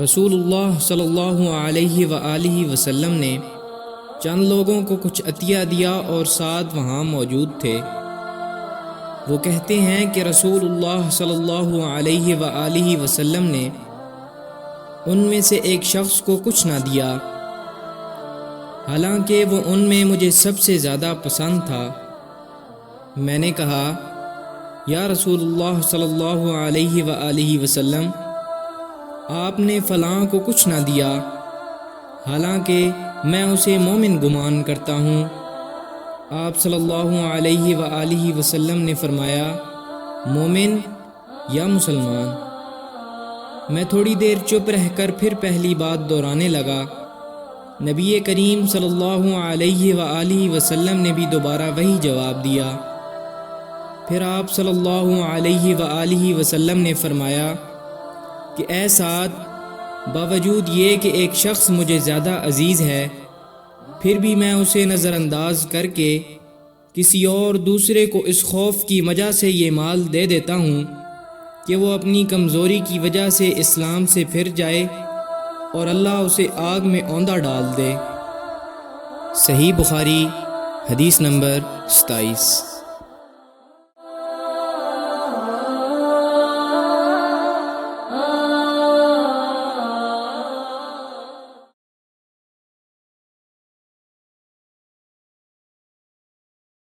رسول اللہ صلی اللہ علیہ وآلہ وسلم نے چند لوگوں کو کچھ عطیہ دیا اور ساتھ وہاں موجود تھے۔ وہ کہتے ہیں کہ رسول اللہ صلی اللہ علیہ وآلہ وسلم نے ان میں سے ایک شخص کو کچھ نہ دیا، حالانکہ وہ ان میں مجھے سب سے زیادہ پسند تھا۔ میں نے کہا، یا رسول اللہ صلی اللہ علیہ وآلہ وسلم، آپ نے فلاں کو کچھ نہ دیا، حالانکہ میں اسے مومن گمان کرتا ہوں۔ آپ صلی اللہ علیہ وآلہ وسلم نے فرمایا، مومن یا مسلمان؟ میں تھوڑی دیر چپ رہ کر پھر پہلی بات دہرانے لگا۔ نبی کریم صلی اللہ علیہ وآلہ وسلم نے بھی دوبارہ وہی جواب دیا۔ پھر آپ صلی اللہ علیہ وآلہ وسلم نے فرمایا کہ اے سعد، باوجود یہ کہ ایک شخص مجھے زیادہ عزیز ہے، پھر بھی میں اسے نظر انداز کر کے کسی اور دوسرے کو اس خوف کی وجہ سے یہ مال دے دیتا ہوں کہ وہ اپنی کمزوری کی وجہ سے اسلام سے پھر جائے اور اللہ اسے آگ میں اوندھا ڈال دے۔ صحیح بخاری، حدیث نمبر 27۔